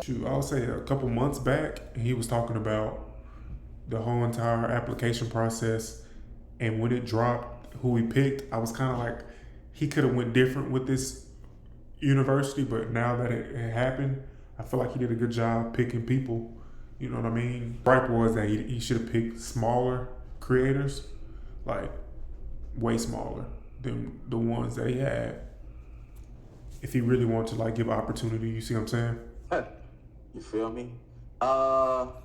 shoot, I'll say a couple months back, he was talking about the whole entire application process, and when it dropped, who he picked, I was kind of like, he could have went different with this university, but now that it happened, I feel like he did a good job picking people. You know what I mean? Gripe was that he should have picked smaller creators, like way smaller than the ones that he had. If he really wanted to like give opportunity, you see what I'm saying? You feel me?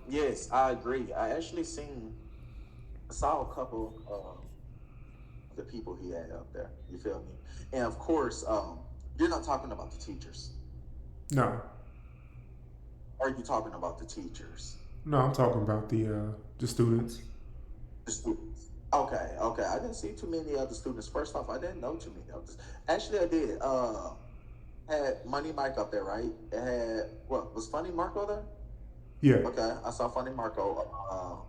Yes, I agree. I saw a couple of the people he had up there. You feel me? And of course, you're not talking about the teachers. No, Are you talking about the teachers? no, I'm talking about the students. The students. Okay, okay. I didn't see too many other students. First off, I didn't know too many others. Actually, I did. Had Money Mike up there, right? It had what was Funny Marco there? Yeah. Okay, I saw Funny Marco.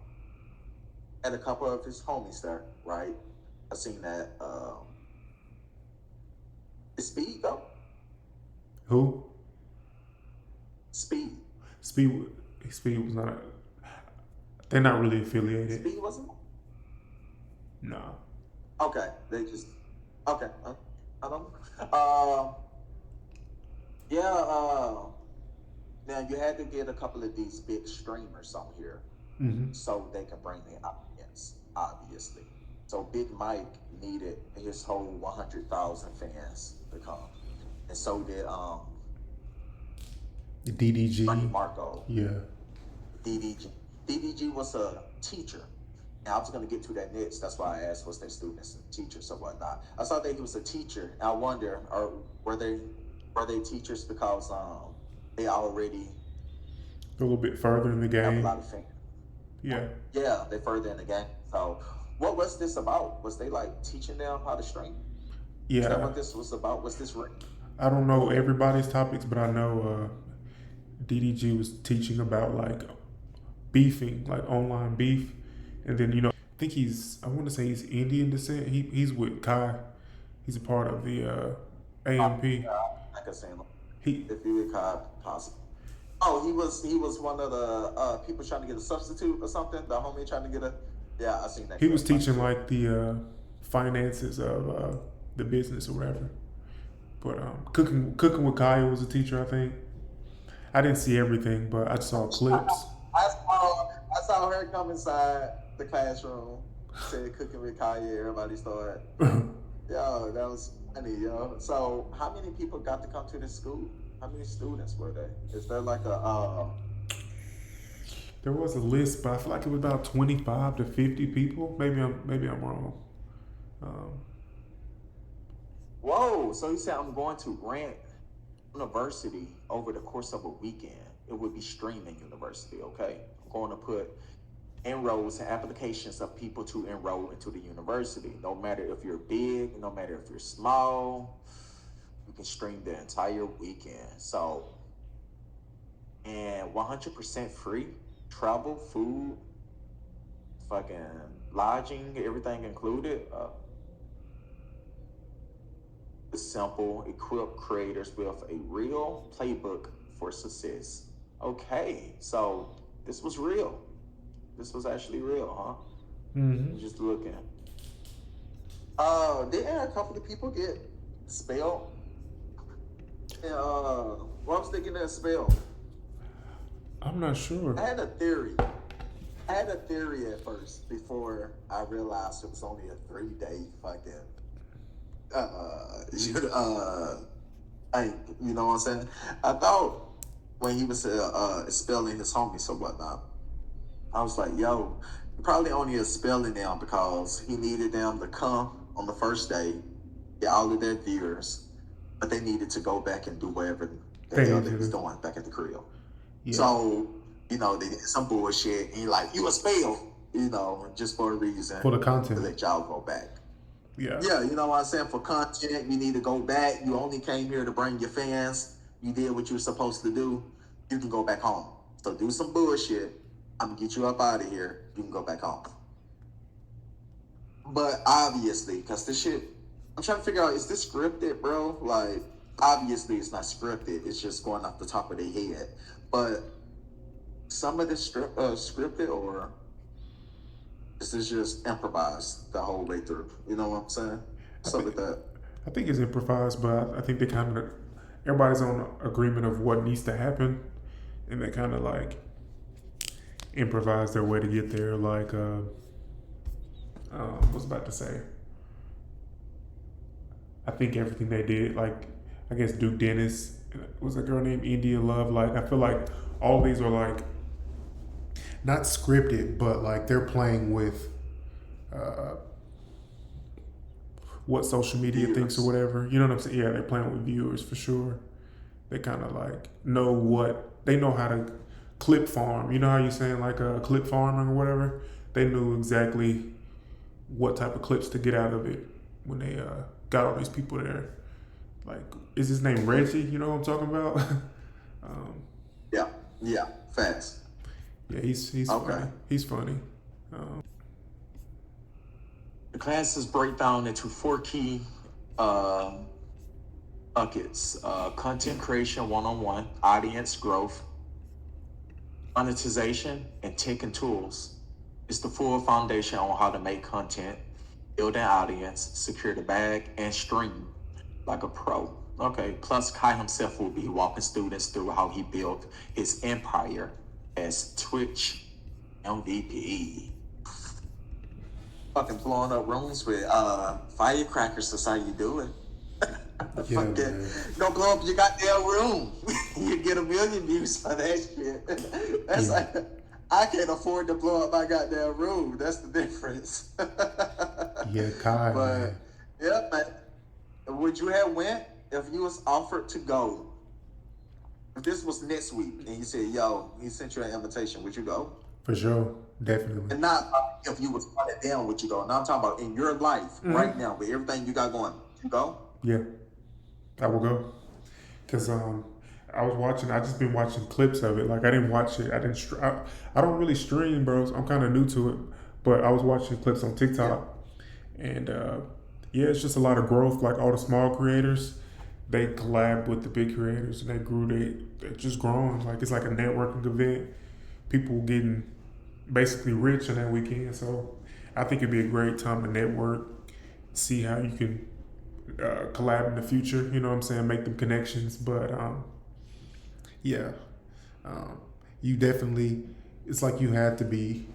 Had a couple of his homies there, right? I seen that. Is Speed though? Who? Speed. Speed. Speed was not. They're not really affiliated. Speed wasn't. No. Okay, they just. Okay, I don't. Yeah. Now you had to get a couple of these big streamers on here Mm-hmm. so they can bring their audience, obviously. So Big Mike needed his whole 100,000 fans to come, and so did Funny DDG. Marco, Yeah. DDG. DDG was a teacher. Now I was going to get to that next. That's why I asked, was they students and teachers or whatnot? I saw that he was a teacher. And I wonder, or were they teachers because they already A little bit further in the have a game. lot of fans? Yeah. Yeah, they further in the game. So, what was this about? Was they like teaching them how to stream? Is that Yeah. what this was about? Was this real? I don't know everybody's topics, but I know DDG was teaching about like beefing, like online beef, and then I think I want to say he's Indian descent. He's with Kai. He's a part of the AMP. Yeah, I could say him. He If you could possible. Oh, he was one of the people trying to get a substitute or something. The homie trying to get a. Yeah, I seen that he was clip. teaching like the finances of the business or whatever. But cooking with Kaya was a teacher, I think. I didn't see everything, but I saw clips. I saw her come inside the classroom, said cooking with Kanye. Everybody started. Yo, that was funny, yo. So, how many people got to come to this school? How many students were there? Is there like a There was a list, but I feel like it was about 25 to 50 people. Maybe I'm wrong. Um, whoa? So you said I'm going to Grant University over the course of a weekend. It would be streaming university, okay? I'm going to put inroads and applications of people to enroll into the university. No matter if you're big, no matter if you're small, you can stream the entire weekend. So, and 100% free travel, food, fucking lodging, everything included. The simple equip creators with a real playbook for success. Okay, so this was real. This was actually real, huh? mhm. Just looking. Didn't a couple of people get spelled? And, what was they getting that spell? I'm not sure. I had a theory. I had a theory at first before I realized it was only a 3-day fucking I, you know what I'm saying? I thought when he was spelling his homies or whatnot, I was like, yo, he probably only is spelling them because he needed them to come on the first day, get all of their viewers, but they needed to go back and do whatever the They hell need they was to. doing back at the crib. Yeah. So, they did some bullshit and like, you a spell, just for a reason For the to content. let y'all go back. Yeah. Yeah, you know what I'm saying? For content, you need to go back. You only came here to bring your fans. You did what you were supposed to do. You can go back home. So do some bullshit. I'm gonna get you up out of here. You can go back home. But obviously, because this shit, I'm trying to figure out, is this scripted, bro? Like, obviously it's not scripted. It's just going off the top of their head. But some of this scripted, or this is just improvised the whole way through. You know what I'm saying? I So think with that, I think it's improvised, but I think they kind of everybody's on agreement of what needs to happen, and they kind of like improvise their way to get there. Like, I was about to say, I think everything they did, like, I guess Duke Dennis was a girl named India Love. Like, I feel like all these are like not scripted, but like they're playing with uh, what social media thinks or viewers. whatever. You know what I'm saying? Yeah, they're playing with viewers for sure. They kind of like know what they know how to clip farm. You know how you saying like a clip farming or whatever. They knew exactly what type of clips to get out of it when they got all these people there. Like, is his name Reggie? You know what I'm talking about? um, Yeah, yeah, facts. yeah, he's Okay. funny. He's funny. Um, The classes break down into four key uh, buckets: content creation 101, audience growth, monetization, and tech and tools. It's the full foundation on how to make content, build an audience, secure the bag, and stream like a pro. Okay, plus Kai himself will be walking students through how he built his empire as Twitch MVP. Fucking blowing up rooms with firecrackers. That's how you do it. yeah, Fucking man. don't blow up your goddamn room. You get 1,000,000 views on that shit. That's Yeah, like I can't afford to blow up my goddamn room. That's the difference. yeah, Kai, But man. yeah, man. Would you have went if you was offered to go? If this was next week and he said, "Yo," he sent you an invitation, would you go? For sure, definitely. And not if you was on it down, would you go? Now I'm talking about in your life right now with everything you got going. You go? Yeah, I will go. Cause I was watching. I just been watching clips of it. Like I didn't watch it. I didn't. I don't really stream, bro. So I'm kind of new to it. But I was watching clips on Yeah. TikTok, and yeah, it's just a lot of growth. Like all the small creators, they collab with the big creators, and they grew. They're just growing. Like it's like a networking event. People getting basically rich in that weekend. So I think it'd be a great time to network, see how you can collab in the future. You know what I'm saying? Make them connections. But yeah, um, you definitely. It's like you had to be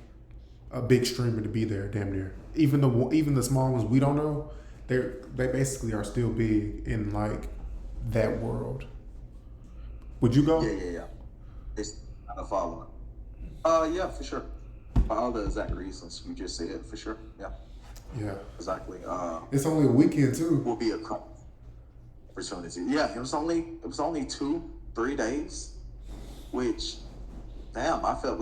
a big streamer to be there, damn near. Even the small ones we don't know, they basically are still big in like that world. Would you Yeah, go? yeah, yeah. It's kind of following. Yeah, for sure. For all the exact reasons you just said, for sure. Yeah, Yeah, exactly. it's only a weekend too. Will be a opportunity. Yeah, it was only 2, 3 days, which damn, I felt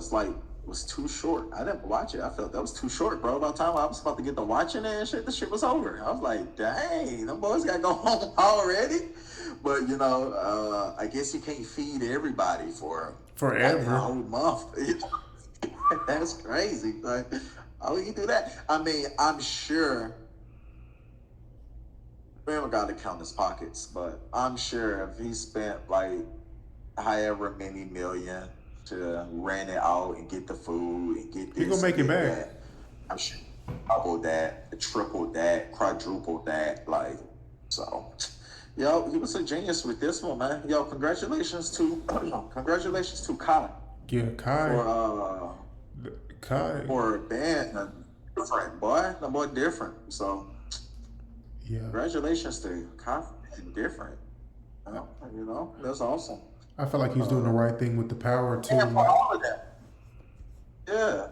was too short. I didn't watch it. I felt that was too short, bro. By the time I was about to get to watching it and shit, the shit was over. I was like, dang, them boys gotta go home already. But I guess you can't feed everybody for a Forever. whole month. That's crazy. Like, how you do that? I mean, I'm sure we haven't got to count his pockets, but I'm sure if he spent like however many million to rent it out and get the food and get He gonna this and make it get back. that, I'm sure doubled that, tripled that, quadrupled that, like so. Yo, he was a genius with this one, man. Yo, congratulations to Kai Yeah, for Kai. for a band different boy, the boy different. So Yeah, congratulations to Kai for being different. That's awesome. I feel like he's doing the right thing with the power too. And for Like all of that, yeah.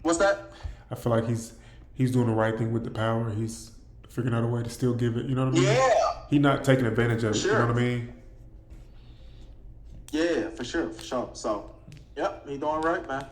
What's that? I feel like he's doing the right thing with the power. He's figuring out a way to still give it. You know what I mean? Yeah, He's not taking advantage of for it. You know what I sure. mean? Yeah, for sure, for sure. So, yep, he doing right, man.